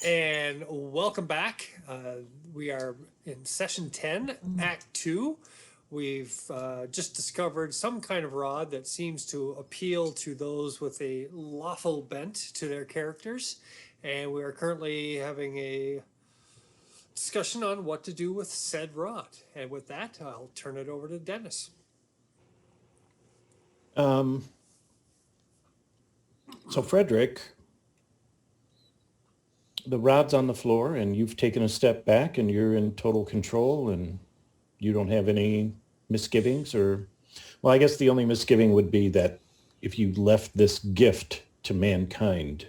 And welcome back. We are in session 10, Act 2. We've just discovered some kind of rod that seems to appeal to those with a lawful bent to their characters. And we are currently having a discussion on what to do with said rod. And with that, I'll turn it over to Dennis. So Frederick, the rod's on the floor and you've taken a step back and you're in total control and you don't have any misgivings well, I guess the only misgiving would be that if you left this gift to mankind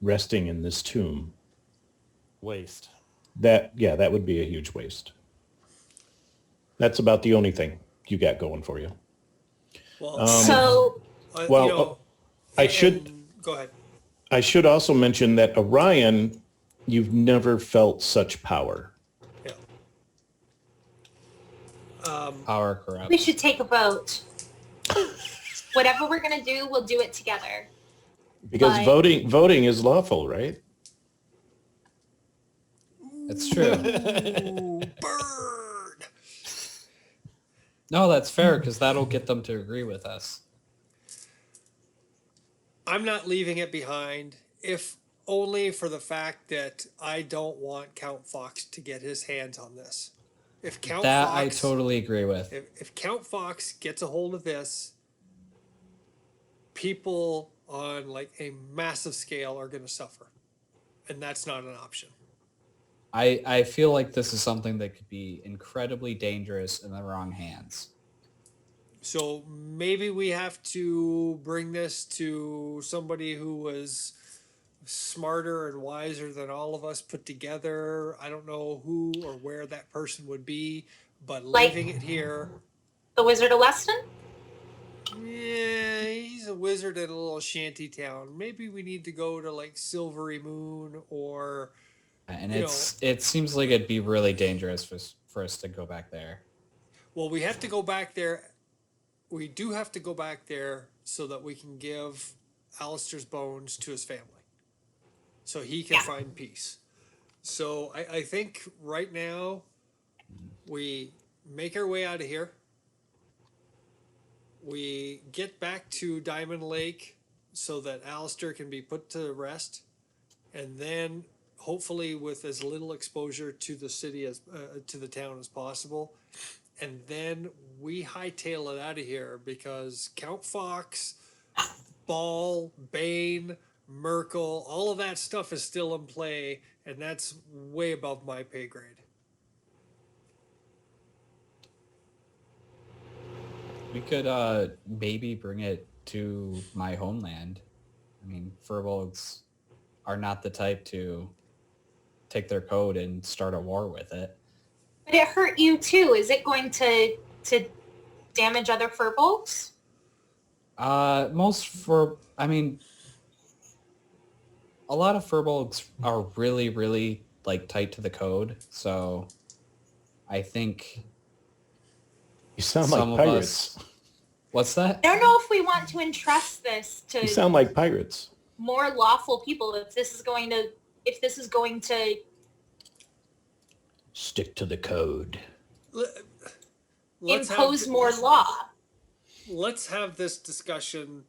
resting in this tomb, Waste. that would be a huge waste. That's about the only thing you got going for you. Well, I should go ahead. I should also mention that Orion, you've never felt such power. Yeah. Power corrupt. We should take a vote. Whatever we're gonna do, we'll do it together. Because voting is lawful, right? That's true. Ooh, bird. No, that's fair because that'll get them to agree with us. I'm not leaving it behind, if only for the fact that I don't want Count Fox to get his hands on this. If Count Fox, I totally agree with. If Count Fox gets a hold of this, people on like a massive scale are going to suffer, and that's not an option. I feel like this is something that could be incredibly dangerous in the wrong hands. So maybe we have to bring this to somebody who was smarter and wiser than all of us put together. I don't know who or where that person would be, but leaving it here. The Wizard of Weston? Yeah, he's a wizard in a little shanty town. Maybe we need to go to like Silvery Moon or... And it seems like it'd be really dangerous for us to go back there. Well, we have to go back there. We do have to go back there so that we can give Alistair's bones to his family. So he can find peace. So I think right now we make our way out of here. We get back to Diamond Lake so that Alistair can be put to rest. And then hopefully with as little exposure to the city as to the town as possible. And then we hightail it out of here because Count Fox, Ball, Bane, Merkel, all of that stuff is still in play, and that's way above my pay grade. We could maybe bring it to my homeland. I mean, Furbolgs are not the type to take their code and start a war with it. But it hurt you too. Is it going to damage other furbolgs? A lot of Furbolgs are really, really like tight to the code. So I think you sound like pirates. What's that? I don't know if we want to entrust this to You sound like pirates. more lawful people. If this is going to Stick to the code. impose more law. Let's have this discussion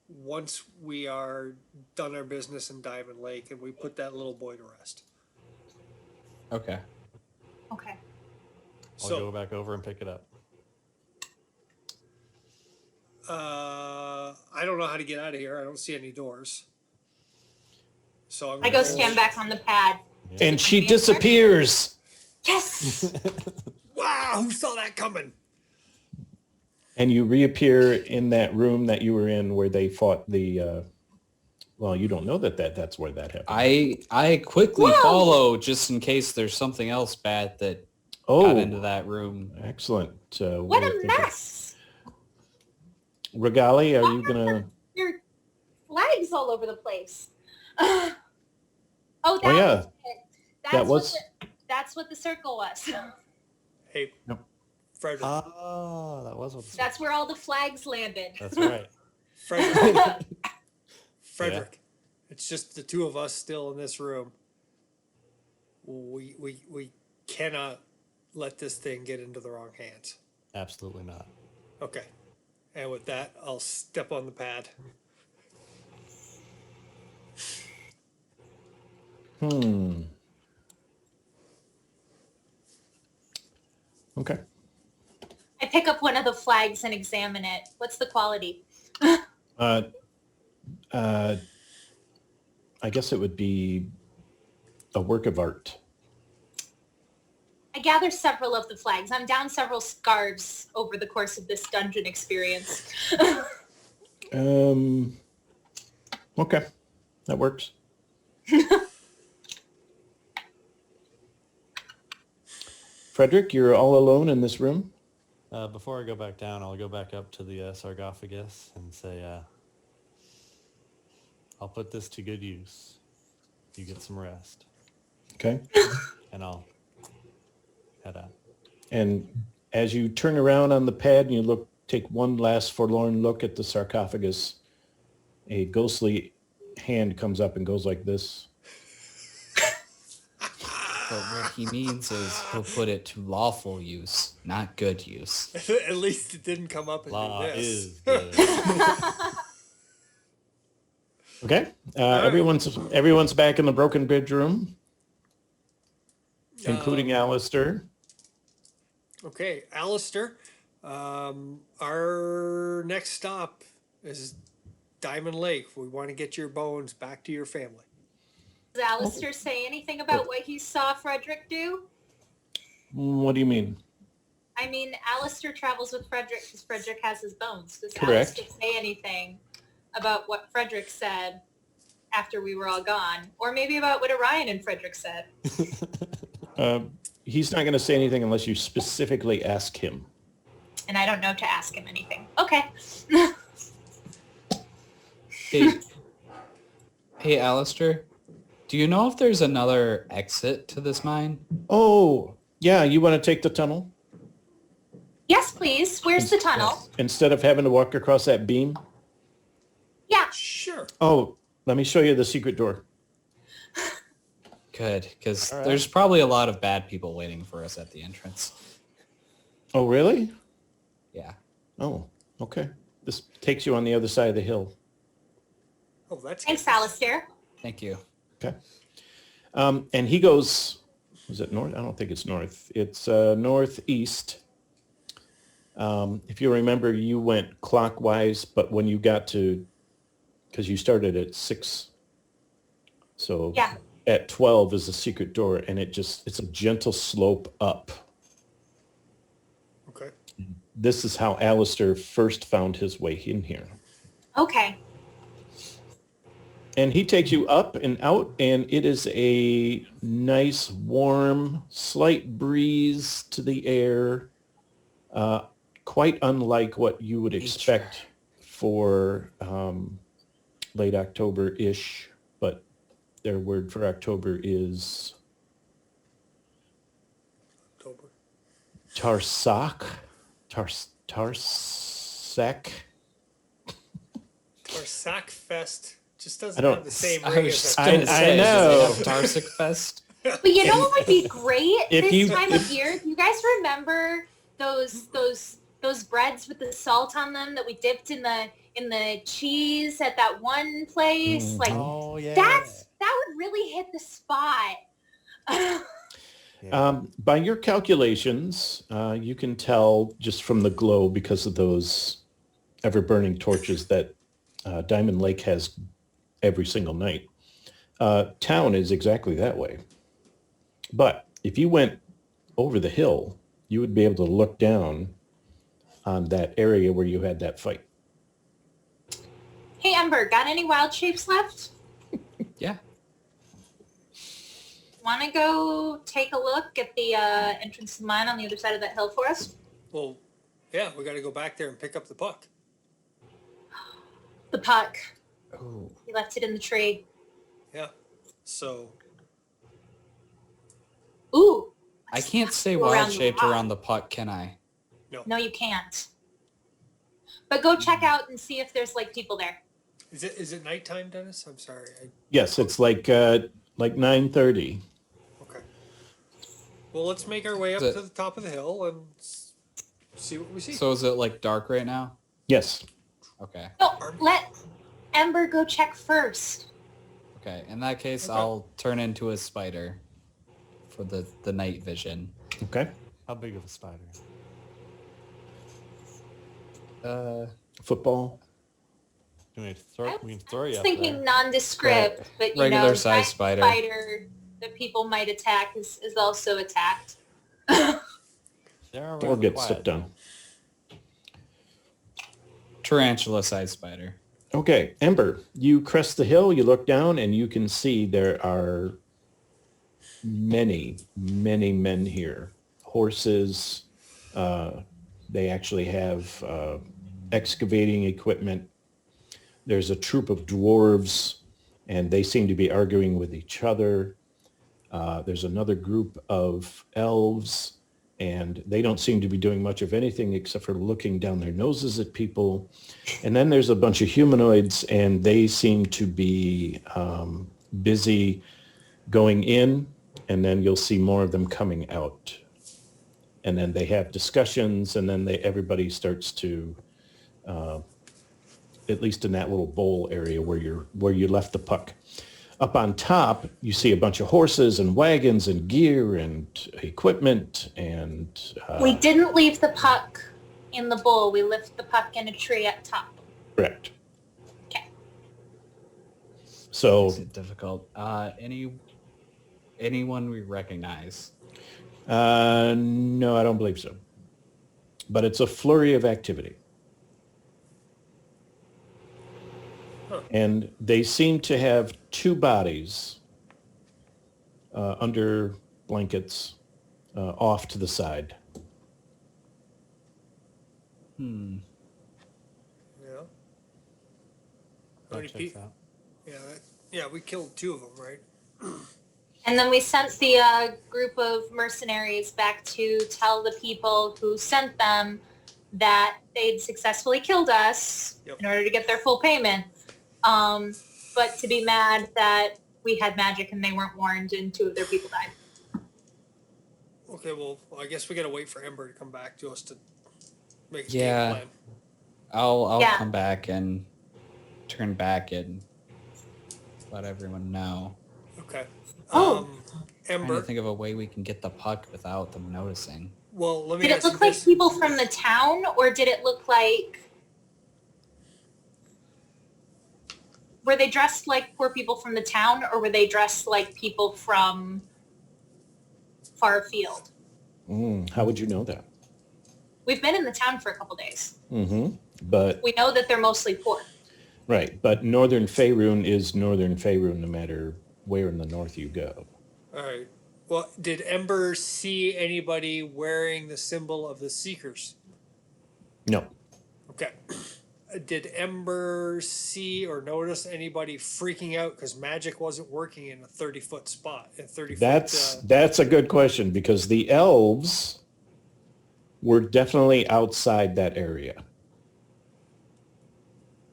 once we are done our business in Diamond Lake and we put that little boy to rest. Okay. Okay. I'll go back over and pick it up. I don't know how to get out of here. I don't see any doors. So I go stand back on the pad. And she disappears. Yes. Wow, who saw that coming? And you reappear in that room that you were in where they fought the well, you don't know that's where that happened. I quickly follow just in case there's something else bad that got into that room. Excellent. What a mess. Regali, are you gonna? There are flags all over the place. Was it. That's what the circle was. Hey, Nope. Frederick. That was what. That's where all the flags landed. That's right. Frederick. Frederick. It's just the two of us still in this room. we cannot let this thing get into the wrong hands. Absolutely not. Okay. And with that, I'll step on the pad. Okay. I pick up one of the flags and examine it. What's the quality? Uh, I guess it would be a work of art. I gather several of the flags. I'm down several scarves over the course of this dungeon experience. Okay, that works. Frederick, you're all alone in this room? Before I go back down, I'll go back up to the sarcophagus and say, I'll put this to good use. You get some rest, Okay. and I'll head out. And as you turn around on the pad and you take one last forlorn look at the sarcophagus, a ghostly hand comes up and goes like this. But what he means is he'll put it to lawful use, not good use. At least it didn't come up and Law do this. is good. Okay. Everyone's back in the Broken Bridge room, including Alistair. Okay, Alistair, our next stop is Diamond Lake. We want to get your bones back to your family. Does Alistair say anything about what he saw Frederick do? What do you mean? I mean, Alistair travels with Frederick because Frederick has his bones. Does Correct. Alistair say anything about what Frederick said after we were all gone? Or maybe about what Orion and Frederick said? He's not going to say anything unless you specifically ask him. And I don't know to ask him anything. Okay. Hey, Alistair, do you know if there's another exit to this mine? Oh, yeah, you want to take the tunnel? Yes, please. Where's the tunnel? Instead of having to walk across that beam? Yeah. Sure. Oh, let me show you the secret door. Good, because All right. there's probably a lot of bad people waiting for us at the entrance. Oh, really? Yeah. Oh, okay. This takes you on the other side of the hill. Oh, that's Thanks, good. Alistair. Thank you. Okay. And he goes, is it north? I don't think it's north. It's northeast. If you remember, you went clockwise, but when you got to, because you started at 6. So Yeah. at 12 is the secret door, and it's a gentle slope up. Okay. This is how Alistair first found his way in here. Okay. And he takes you up and out, and it is a nice, warm, slight breeze to the air, quite unlike what you would expect for late October-ish, but their word for October is October. Tarsak. Sack Fest just doesn't I don't- have the same I ring was as just a gonna I say, know. does it have Tarsic Fest? But you know what would be great If this you- time of year? You guys remember those breads with the salt on them that we dipped in the cheese at that one place? Mhm. Like Oh, yeah. that would really hit the spot. Yeah. By your calculations, you can tell just from the glow because of those ever-burning torches that Diamond Lake has every single night. Town is exactly that way. But if you went over the hill, you would be able to look down on that area where you had that fight. Hey Ember, got any wild shapes left? Yeah. Want to go take a look at the entrance to the mine on the other side of that hill for us? Well, yeah, we got to go back there and pick up the puck. The puck. Oh. We left it in the tree. Yeah. So, Ooh. I can't say Go around wild the shaped rock. around the puck, can I? No, you can't. But go check out and see if there's like people there. is it nighttime, Dennis? I'm sorry. Yes, it's like 9:30. Okay. Well, let's make our way up Is to it- the top of the hill and see what we see. So is it like dark right now? Yes. Okay. No, let Ember go check first. Okay. In that case, Okay. I'll turn into a spider for the night vision. Okay. How big of a spider? Football. Can we throw? We can throw I you was up thinking there. nondescript, but you Regular know, size giant spider that people might attack is also attacked. They're Or rather get quiet, stepped on. Tarantula-sized spider. Okay, Ember, you crest the hill, you look down, and you can see there are many, many men here. Horses, they actually have excavating equipment. There's a troop of dwarves, and they seem to be arguing with each other. There's another group of elves, and they don't seem to be doing much of anything except for looking down their noses at people. And then there's a bunch of humanoids, and they seem to be busy going in, and then you'll see more of them coming out. And then they have discussions, and then everybody starts to, at least in that little bowl area where you left the puck. Up on top, you see a bunch of horses and wagons and gear and equipment and We didn't leave the puck in the bowl. We left the puck in a tree at top. correct. Okay. So Makes it difficult. Anyone we recognize? no, I don't believe so. But it's a flurry of activity. And they seem to have two bodies under blankets off to the side. Hmm. Yeah. How That many checks pe- out. yeah, we killed two of them, right? And then we sent the group of mercenaries back to tell the people who sent them that they'd successfully killed us Yep. in order to get their full payment. But to be mad that we had magic and they weren't warned and two of their people died. Okay, well, I guess we gotta wait for Ember to come back to us to make a Yeah. game plan. I'll Yeah. come back and turn back and let everyone know. Okay. Oh. Trying Ember. to think of a way we can get the puck without them noticing. Well, let me Did it ask you look like this. people from the town or did it look like... Were they dressed like poor people from the town or were they dressed like people from far afield? How would you know that? We've been in the town for a couple days. But We know that they're mostly poor. right, but Northern Faerun is Northern Faerun no matter where in the north you go. All right. Well, did Ember see anybody wearing the symbol of the Seekers? No. Okay. Did Ember see or notice anybody freaking out because magic wasn't working in a 30-foot spot? A 30-foot. That's a good question because the elves were definitely outside that area.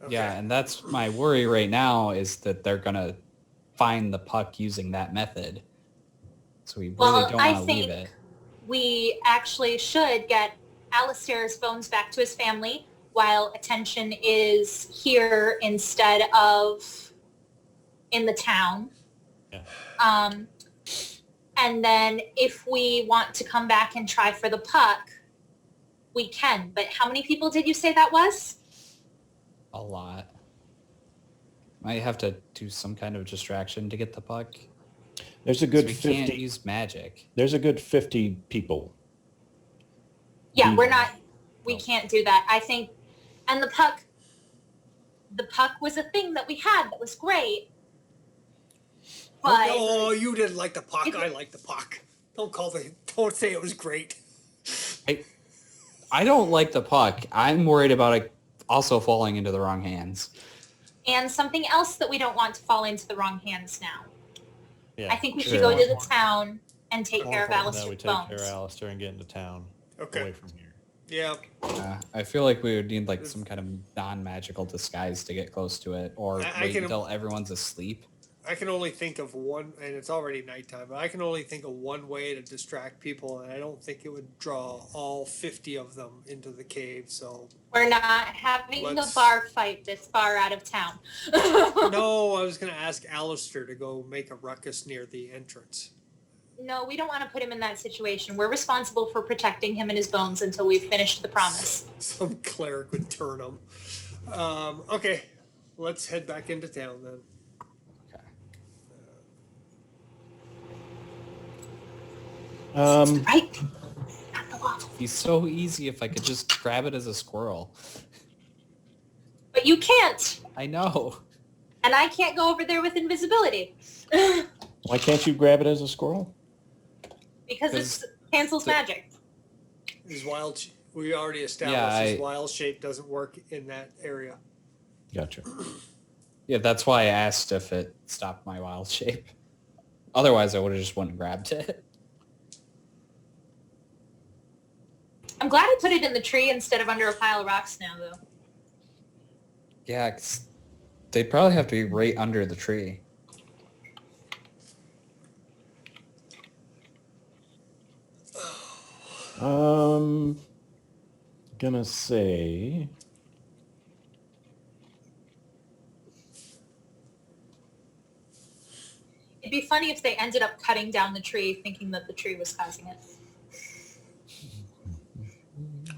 Okay. Yeah, and that's my worry right now is that they're gonna find the puck using that method. So we really Well, don't I want to leave think it. we actually should get Alistair's bones back to his family while attention is here instead of in the town. Yeah. And then if we want to come back and try for the puck, we can. But how many people did you say that was? A lot. Might have to do some kind of distraction to get the puck. There's a 'cause good we 50. can't use magic. There's a good 50 people. Yeah, We- we're not, we No. can't do that. I think, and the puck was a thing that we had that was great. But Oh, you didn't like the puck. I like the puck. Don't say it was great. I don't like the puck. I'm worried about it also falling into the wrong hands. and something else that we don't want to fall into the wrong hands now. Yeah. I think we should Sure. go to the town and take More care of important that we Alistair's take care bones. of Alistair and get into town. Okay. Away from here. Yeah. I feel like we would need like some kind of non-magical disguise to get close to it, or I wait can- until everyone's asleep. I can only think of one, and it's already nighttime, but I can only think of one way to distract people, and I don't think it would draw all 50 of them into the cave, so. We're not having Let's- a bar fight this far out of town. No, I was going to ask Alistair to go make a ruckus near the entrance. No, we don't want to put him in that situation. We're responsible for protecting him and his bones until we've finished the promise. Some cleric would turn him. Okay, let's head back into town then. Okay. Right? Not the waffle. He's so easy if I could just grab it as a squirrel. But you can't. I know. And I can't go over there with invisibility. Why can't you grab it as a squirrel? Because it 'Cause cancels the- magic. His we already established Yeah, his wild shape doesn't work in that area. Gotcha. Yeah, that's why I asked if it stopped my wild shape. Otherwise, I would have just went and grabbed it. I'm glad I put it in the tree instead of under a pile of rocks now, though. Yeah, 'cause they'd probably have to be right under the tree. Gonna say It'd be funny if they ended up cutting down the tree thinking that the tree was causing it.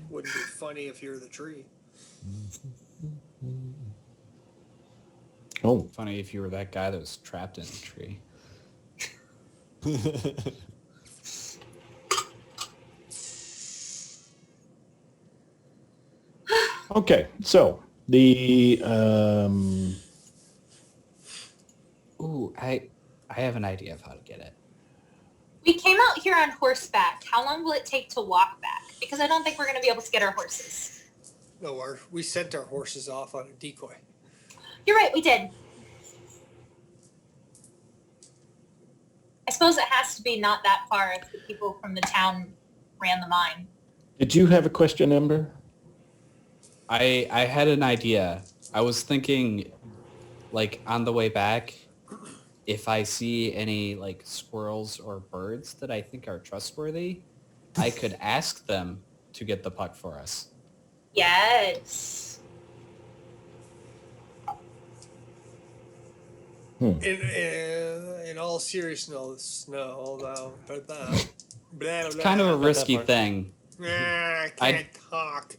Wouldn't be funny if you're the tree. oh, Funny if you were that guy that was trapped in a tree. okay. So the Ooh, I have an idea of how to get it. We came out here on horseback. How long will it take to walk back? Because I don't think we're going to be able to get our horses. No, we sent our horses off on a decoy. You're right, we did. I suppose it has to be not that far if the people from the town ran the mine. did you have a question, Ember? I had an idea. I was thinking, like, on the way back, if I see any, like, squirrels or birds that I think are trustworthy, I could ask them to get the puck for us. Yes. In all seriousness, no, though. But It's kind of a risky thing. I can't talk.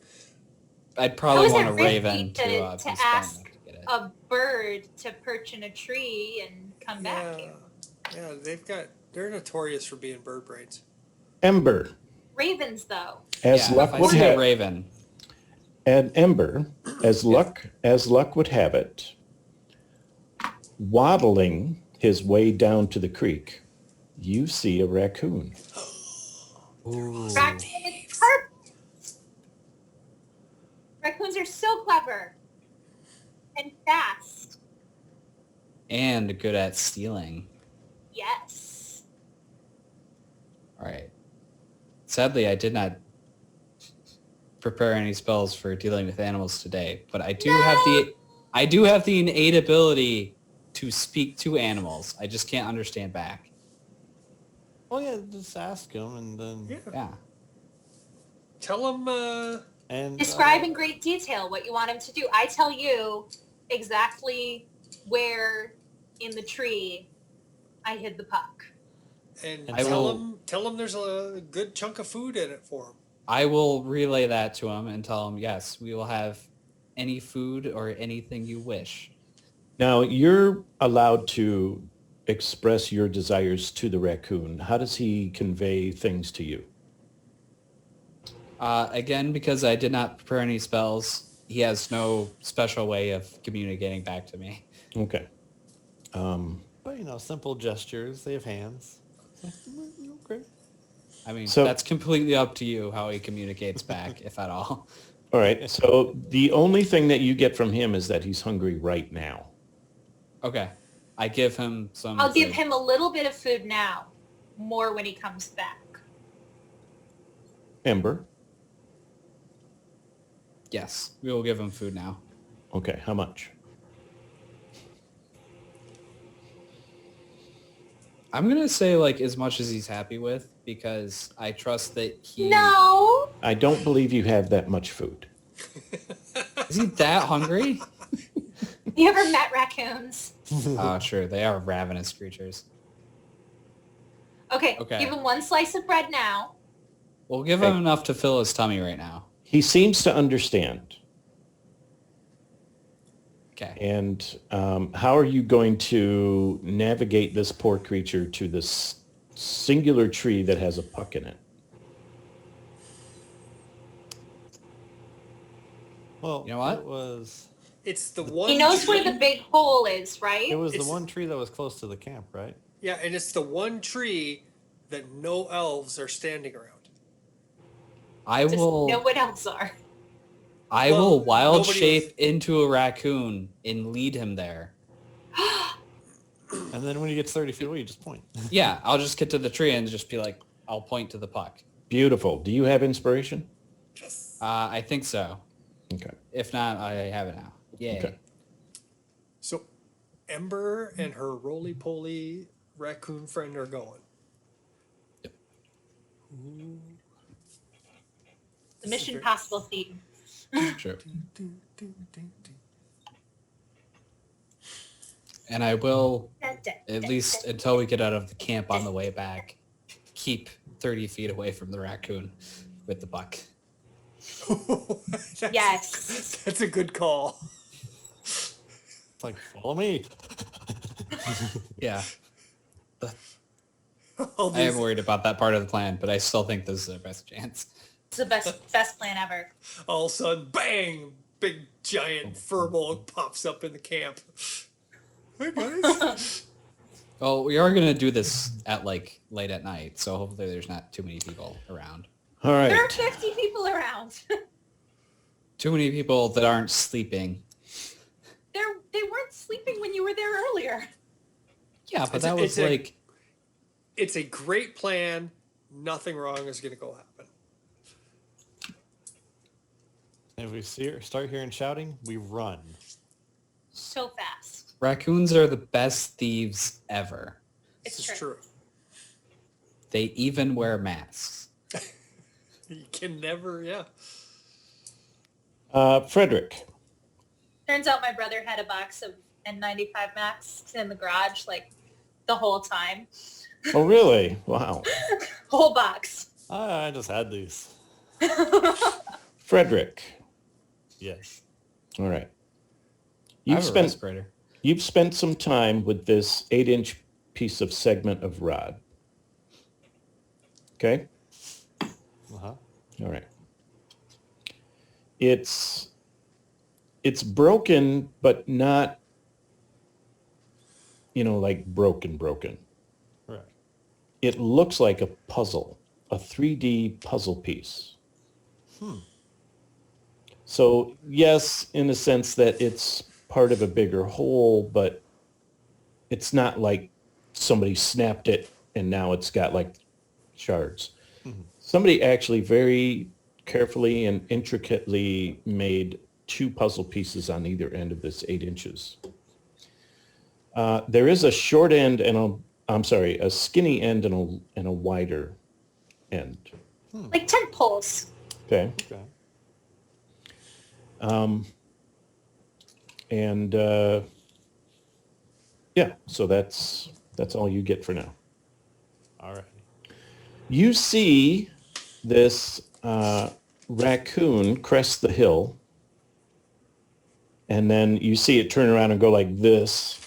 I'd probably How is want it a risky raven to be smart ask enough to get it. A bird to perch in a tree and come back here. Yeah, they're notorious for being bird brains. Ember, Ravens, though. as Yeah, luck if I would see a have, raven, and Ember, as luck would have it, waddling his way down to the creek, you see a raccoon. Raccoon is perfect. Raccoons are so clever and fast. and good at stealing. Yes. All right. Sadly, I did not prepare any spells for dealing with animals today, but I do have the innate ability to speak to animals. I just can't understand back. Oh yeah, just ask him and then Yeah. Yeah. Tell them. and Describe in great detail what you want him to do. I tell you exactly where in the tree I hid the puck. And I tell will- them there's a good chunk of food in it for them. I will relay that to him and tell him, yes, we will have any food or anything you wish. Now, you're allowed to express your desires to the raccoon. How does he convey things to you? Again, because I did not prepare any spells, he has no special way of communicating back to me. Okay. but simple gestures. They have hands. Okay. I mean, So- that's completely up to you how he communicates back, if at all. All right. So the only thing that you get from him is that he's hungry right now. Okay. I give him some... I'll give food. him a little bit of food now, more when he comes back. Ember. Yes, we will give him food now. Okay. How much? I'm gonna say like as much as he's happy with, because I trust that he No. I don't believe you have that much food. is he that hungry? You ever met raccoons? Oh, sure, they are ravenous creatures. Okay. Okay. Give him one slice of bread now. We'll give him enough to fill his tummy right now. He seems to understand. Okay. And how are you going to navigate this poor creature to this singular tree that has a puck in it? Well, You know what? It's the one. He knows where tree- the big hole is, right? It was the It's- one tree that was close to the camp, right? Yeah, and it's the one tree that no elves are standing around. I Just will. know what else are. I Well, will wild nobody shape into a raccoon and lead him there. And then when he gets 30 feet away, you just point. Yeah, I'll just get to the tree and just be like, I'll point to the puck. Beautiful. Do you have inspiration? I think so. Okay. If not, I have it now. Yay. Okay. So Ember and her roly-poly raccoon friend are going. The Mission Impossible theme. True. And I will, at least until we get out of the camp on the way back, keep 30 feet away from the raccoon with the buck. Yes. That's a good call. It's like, follow me. Yeah. All I am these- worried about that part of the plan, but I still think this is our best chance. It's the best plan ever. all of a sudden, bang! Big giant furball pops up in the camp. Hey guys. Well, we are going to do this at like late at night, so hopefully there's not too many people around. All There are right. 50 people around. Too many people that aren't sleeping. They weren't sleeping when you were there earlier. Yeah, but It's a- that was it's a- like, It's a great plan. Nothing wrong is going to go happen. If we start hearing shouting, we run. So fast. raccoons are the best thieves ever. It's This is true. true. They even wear masks. You can never, yeah. Frederick. Turns out my brother had a box of N95 masks in the garage like the whole time. Oh, really? Wow. Whole box. I just had these. Frederick. Yes. All right. I have a Spent respirator. you've spent some time with this 8-inch piece of segment of rod. Okay? Uh-huh. All right. It's broken, but not, like broken. Right. It looks like a puzzle, a 3D puzzle piece. So yes, in the sense that it's part of a bigger whole, but it's not like somebody snapped it and now it's got like shards. Somebody actually very carefully and intricately made 2 puzzle pieces on either end of this 8 inches. There is a short end and a skinny end and a wider end. Like tent poles. Okay. Okay. Yeah, so that's all you get for now. All right. You see this raccoon crest the hill, and then you see it turn around and go like this,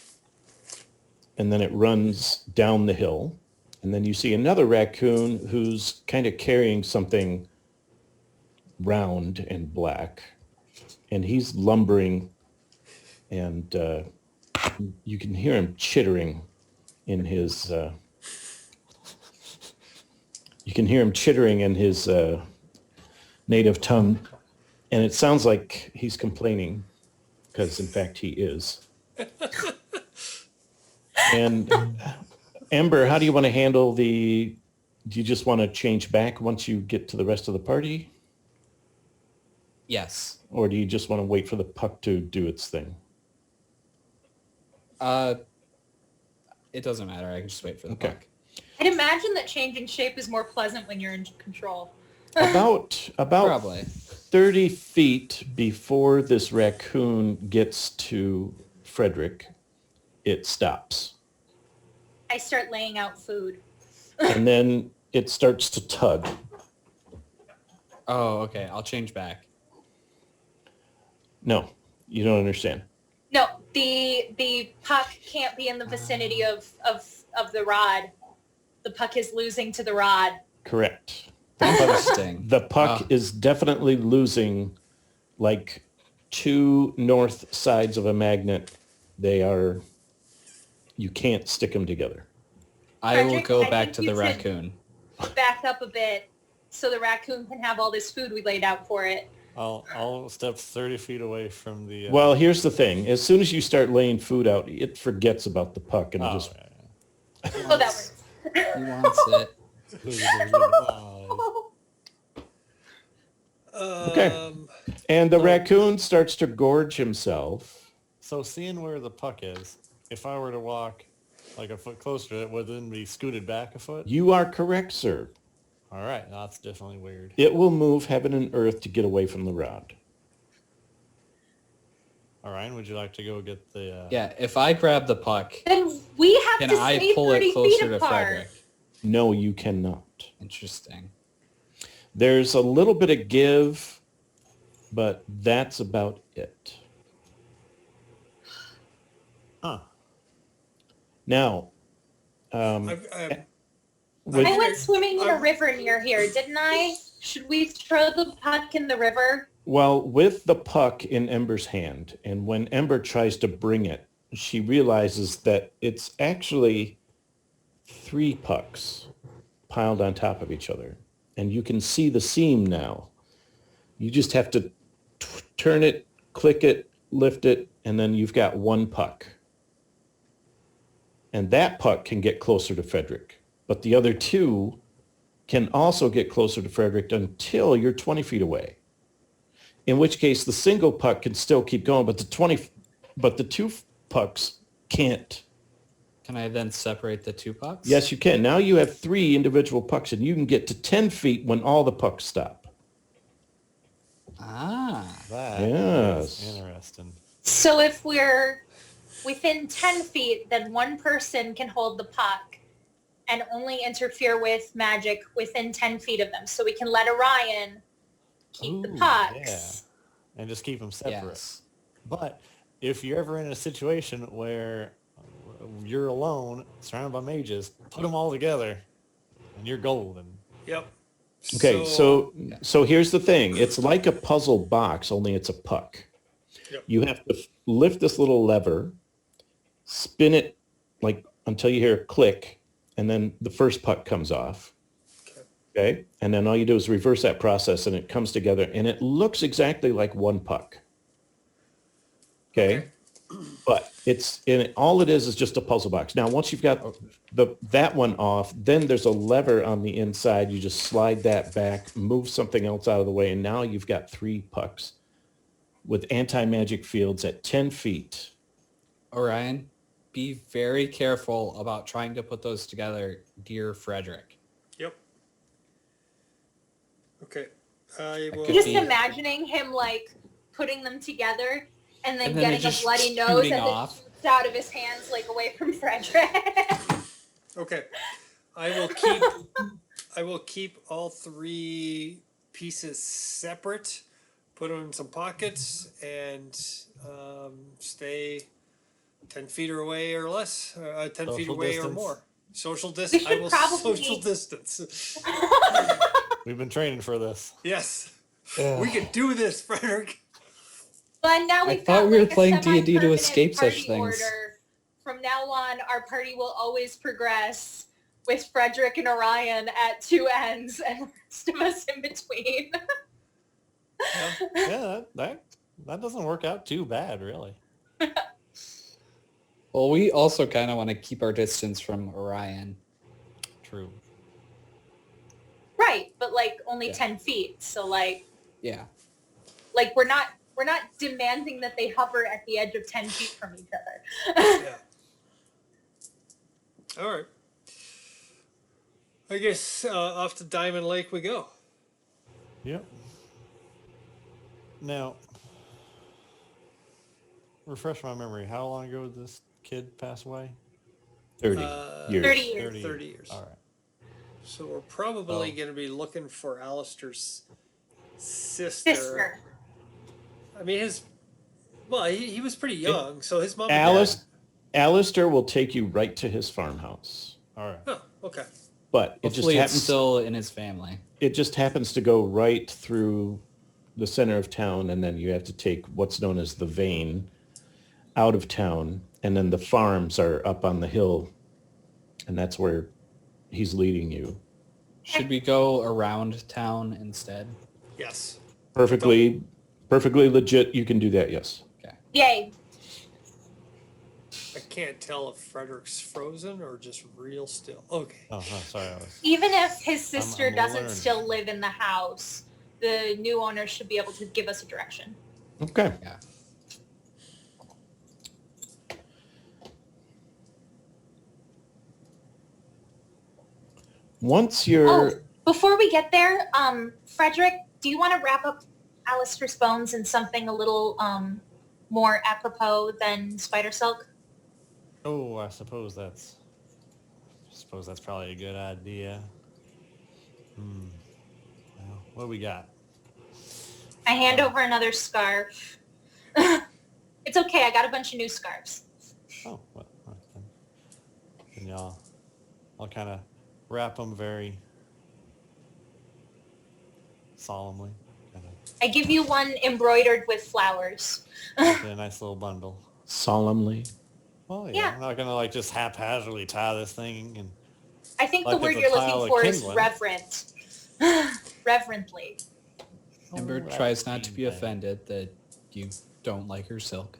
and then it runs down the hill, and then you see another raccoon who's kind of carrying something round and black, and he's lumbering, and you can hear him chittering in his native tongue, and it sounds like he's complaining, because in fact he is. And Amber, how do you want to handle do you just want to change back once you get to the rest of the party? Yes. Or do you just want to wait for the puck to do its thing? It doesn't matter. I can just wait for the Okay. puck. I'd imagine that changing shape is more pleasant when you're in control. About Probably. 30 feet before this raccoon gets to Frederick, it stops. I start laying out food. And then it starts to tug. Oh, okay. I'll change back. No, you don't understand. No, the puck can't be in the vicinity of the rod. The puck is losing to the rod. Correct. Interesting. The puck Oh. is definitely losing like two north sides of a magnet. You can't stick them together. I will Frederick, go I back think to you the should- raccoon. Back up a bit so the raccoon can have all this food we laid out for it. I'll step 30 feet away from the. Well, here's the thing. As soon as you start laying food out, it forgets about the puck and oh, just yeah, Oh, that works. He wants it. yeah. Oh, Okay. And the raccoon starts to gorge himself. so seeing where the puck is, if I were to walk like a foot closer to it, would then be scooted back a foot? You are correct, sir. All right, that's definitely weird. It will move heaven and earth to get away from the rod. All right, would you like to go get the? Yeah, if I grab the puck, Then we have can to I stay pull 30 it closer feet to apart. Frederick? No, you cannot. Interesting. There's a little bit of give, but that's about it. Huh. Now, with, I went swimming in a river near here, didn't I? Should we throw the puck in the river? well, with the puck in Ember's hand, and when Ember tries to bring it, she realizes that it's actually 3 pucks piled on top of each other. And you can see the seam now. You just have to turn it, click it, lift it, and then you've got 1 puck. And that puck can get closer to Frederick. But the other 2 can also get closer to Frederick until you're 20 feet away. In which case the single puck can still keep going, but the 2 pucks can't. Can I then separate the 2 pucks? Yes, you can. Now you have 3 individual pucks, and you can get to 10 feet when all the pucks stop. Ah. That Yes. is interesting. So if we're within 10 feet, then one person can hold the puck and only interfere with magic within 10 feet of them. So we can let Orion keep the Ooh, pucks. And just keep them separate. Yes. But if you're ever in a situation where you're alone, surrounded by mages, put them all together, and you're golden. Yep. Okay, so here's the thing. It's like a puzzle box, only it's a puck. Yep. You have to lift this little lever, spin it like until you hear a click, and then the first puck comes off. Okay? And then all you do is reverse that process, and it comes together, and it looks exactly like 1 puck. Okay? But all it is just a puzzle box. Now, once you've got that one off, then there's a lever on the inside. You just slide that back, move something else out of the way, and now you've got 3 pucks with anti-magic fields at 10 feet. Orion, be very careful about trying to put those together, dear Frederick. Yep. Okay. I will. could Just be- imagining him like putting them together and then And then it getting a just bloody nose shooting and off. it shoots out of his hands like away from Frederick. Okay. I will keep all 3 pieces separate, put them in some pockets, and stay 10 feet away or less, 10 feet Social away or distance. more. Social We distance. I should will probably- social distance. We've been training for this. Yes. We can do this, Frederick. But now I we've thought got we were like a playing D&D to semi-permanent escape such party things. order. From now on, our party will always progress with Frederick and Orion at 2 ends and the rest of us in between. Yeah, that doesn't work out too bad, really. Well, we also kind of want to keep our distance from Orion. True. Right, but like only Yeah. 10 feet. So like Yeah. we're not demanding that they hover at the edge of 10 feet from each other. Yeah. All right. I guess off to Diamond Lake we go. Yep. Now, refresh my memory. How long ago did this kid pass away? 30 years. 30 years. 30 years. All right. So we're probably Oh. going to be looking for Alistair's sister. Sister. I mean, he was pretty young, so his mom. Alistair will take you right to his farmhouse, All right. Oh, okay. but it just Hopefully it's happens. still in his family. It just happens to go right through the center of town, and then you have to take what's known as the vein out of town, and then the farms are up on the hill, and that's where he's leading you. Should we go around town instead? Yes. Perfectly legit. You can do that. Yes. Okay. Yay. I can't tell if Frederick's frozen or just real still. Okay. Oh, sorry. I was. Even if his sister I'm doesn't learning. still live in the house, the new owner should be able to give us a direction. Okay. Yeah. Once you're Oh, before we get there, Frederick, do you want to wrap up Alistair's bones in something a little more apropos than spider silk? Oh, I suppose that's probably a good idea. Well, what do we got? I hand over another scarf. It's okay. I got a bunch of new scarves. Oh, well, then I'll kind of wrap them very solemnly, kind of I give you one embroidered with flowers. make it a nice little bundle. solemnly. Well, Yeah. I'm not gonna like just haphazardly tie this thing and I think Like the word it's a you're pile looking of for is kindling. reverent. Reverently. Amber that tries not to be thing. offended that you don't like her silk.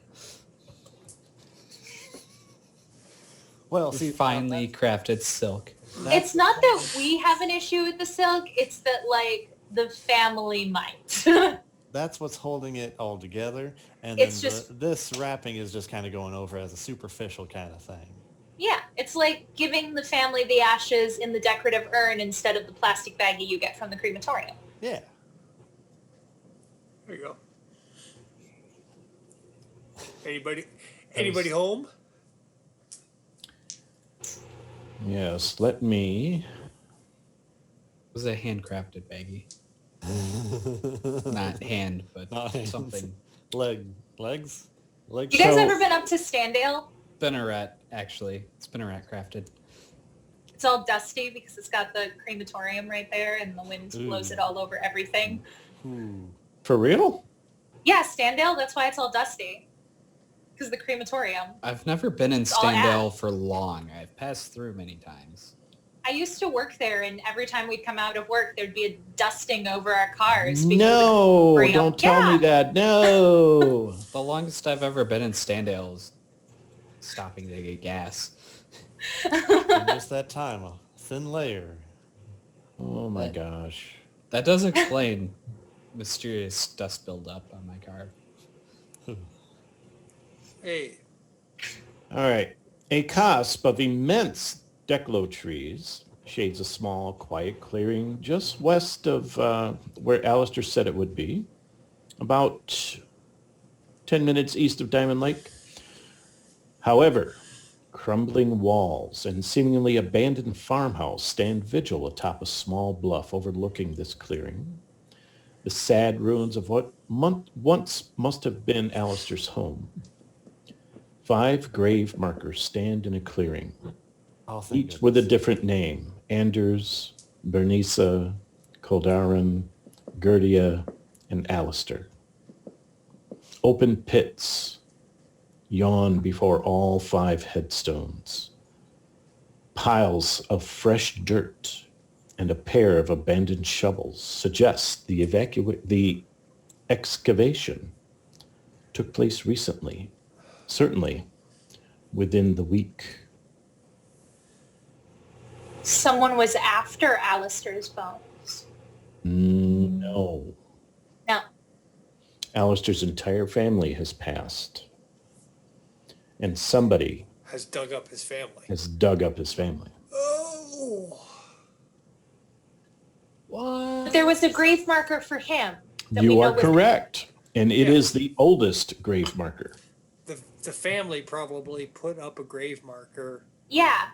Well, Her see, finely crafted silk. It's not that we have an issue with the silk, it's that like the family might. that's what's holding it all together, and It's then just- this wrapping is just kind of going over as a superficial kind of thing. Yeah, it's like giving the family the ashes in the decorative urn instead of the plastic baggie you get from the crematorium. Yeah. There you go. Anybody home? Yes. Let me. It was a handcrafted baggie. Not hand, but Not hands. something. Legs. You guys So- ever been up to Standale? Spinneret, actually. Spinneret crafted. It's all dusty because it's got the crematorium right there and the wind blows Ooh. it all over everything. Ooh. For real? Yeah, Standale, that's why it's all dusty. Because the crematorium. I've never been in all Standale for long. I've passed through many times. I used to work there, and every time we'd come out of work, there'd be a dusting over our cars. because No, Real. don't tell me Yeah. that. No. The longest I've ever been in Standale is stopping to get gas. And just that time, a thin layer. Oh my gosh. That does explain mysterious dust buildup on my car. Hey, All right. A cusp of immense declo trees shades a small, quiet clearing just west of where Alistair said it would be, about 10 minutes east of Diamond Lake. However, crumbling walls and seemingly abandoned farmhouse stand vigil atop a small bluff overlooking this clearing. The sad ruins of what once must have been Alistair's home. 5 grave markers stand in a clearing, Oh, thank each with a goodness. different name. Anders, Bernisa, Koldarin, Gerdia, and Alistair. Open pits yawn before all 5 headstones. Piles of fresh dirt and a pair of abandoned shovels suggest the excavation took place recently, certainly within the week. Someone was after Alistair's bones. No. No. Alistair's entire family has passed. And somebody has dug up his family. has dug up his family. Oh, But there was a grave marker for him. That we You know are was- correct. And it Yeah. is the oldest grave marker. the family probably put up a grave marker Yeah,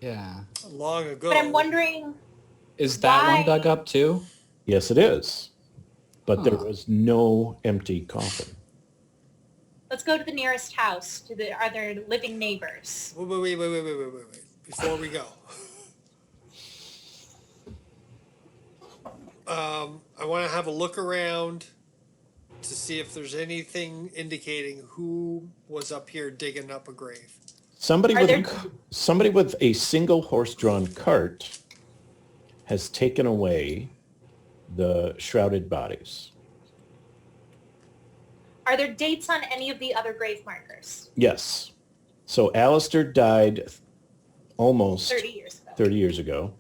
Yeah. long ago. but I'm wondering. Is that Why? one dug up too? Yes, it is. But there Huh. was no empty coffin. Let's go to the nearest house. Are there living neighbors? Wait. Before we go. I want to have a look around to see if there's anything indicating who was up here digging up a grave. Somebody Are with, there- somebody with a single horse-drawn cart has taken away the shrouded bodies. Are there dates on any of the other grave markers? Yes. So Alistair died almost 30 years ago. 30 years ago.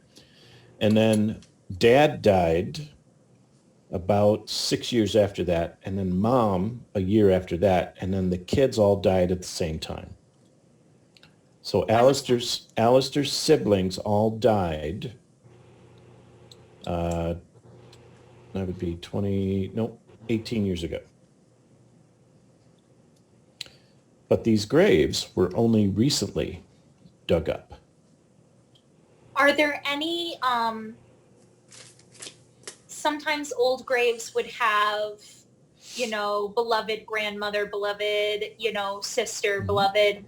And then Dad died about 6 years after that. And then Mom a year after that. And then the kids all died at the same time. So Alistair's siblings all died. That would be 18 years ago. But these graves were only recently dug up. Are there any, sometimes old graves would have, beloved grandmother, beloved, sister, beloved.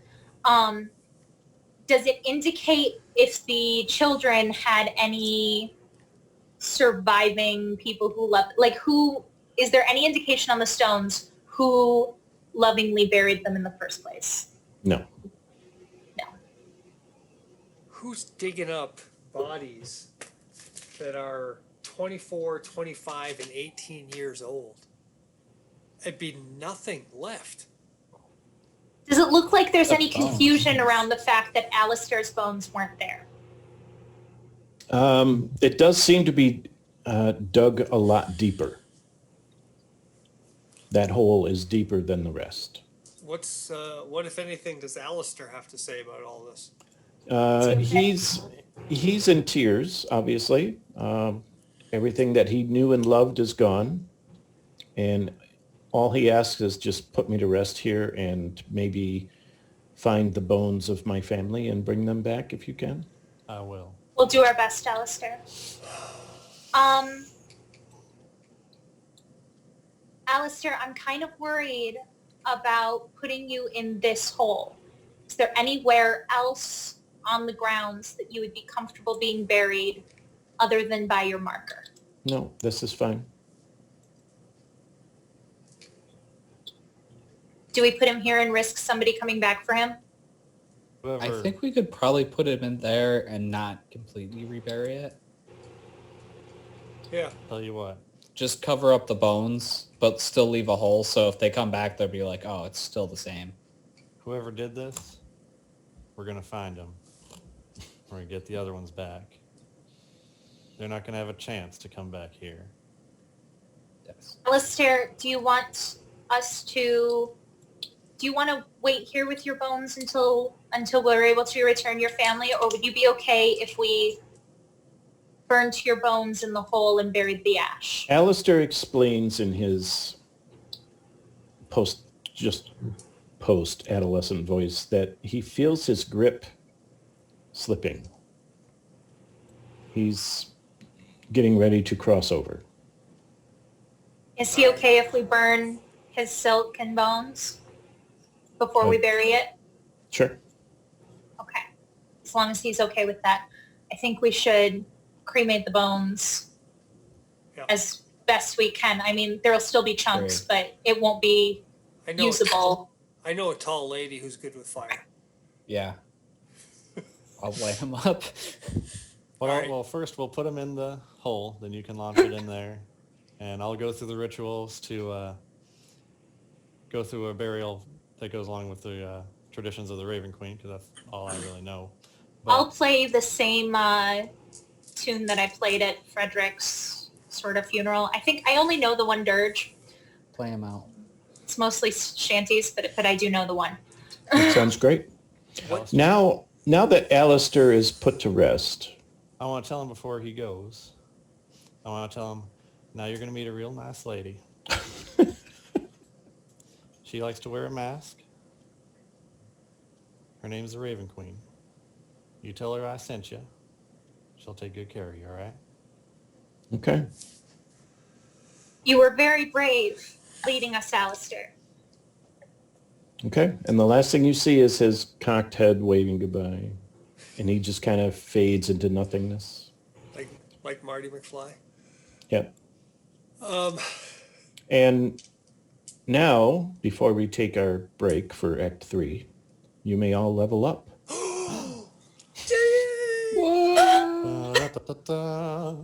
Does it indicate if the children had any surviving people who loved, is there any indication on the stones who lovingly buried them in the first place? No. Who's digging up bodies that are 24, 25, and 18 years old? It'd be nothing left. Does it look like there's The any bones. confusion around the fact that Alistair's bones weren't there? It does seem to be dug a lot deeper. That hole is deeper than the rest. What if anything does Alistair have to say about all this? He's in tears, obviously. Everything that he knew and loved is gone. And all he asks is just put me to rest here and maybe find the bones of my family and bring them back if you can. I will. We'll do our best, Alistair. Alistair, I'm kind of worried about putting you in this hole. Is there anywhere else on the grounds that you would be comfortable being buried other than by your marker? No, this is fine. Do we put him here and risk somebody coming back for him? I Whoever, think we could probably put him in there and not completely rebury it. Yeah. tell you what, Just cover up the bones, but still leave a hole so if they come back, they'll be like, oh, it's still the same. whoever did this, we're going to find them. We're going to get the other ones back. They're not going to have a chance to come back here. Yes. Alistair, do you want to wait here with your bones until we're able to return your family, or would you be okay if we burned your bones in the hole and buried the ash? Alistair explains in his post-adolescent voice that he feels his grip slipping. He's getting ready to cross over. Is he okay if we burn his silk and bones before we bury it? Sure. Okay. As long as he's okay with that. I think we should cremate the bones Yeah. as best we can. I mean, there'll still be chunks, but it won't be I know. usable. I know a tall lady who's good with fire. Yeah. I'll light him up. Well, All right. well, first we'll put them in the hole, then you can launch it in there. And I'll go through the rituals to go through a burial that goes along with the traditions of the Raven Queen, because that's all I really know. I'll play the same tune that I played at Frederick's sort of funeral. I think I only know the one dirge. Play him out. It's mostly shanties, but I do know the one. That sounds great. What? Now that Alistair is put to rest, I want to tell him before he goes. I want to tell him, now you're going to meet a real nice lady. She likes to wear a mask. Her name's the Raven Queen. You tell her I sent you. She'll take good care of you, all right? okay? You were very brave leading us, Alistair. Okay. And the last thing you see is his cocked head waving goodbye. And he just kind of fades into nothingness. Like Marty McFly. Yep. Um, And now, before we take our break for Act 3, you may all level up. Yay! Da-da-da-da.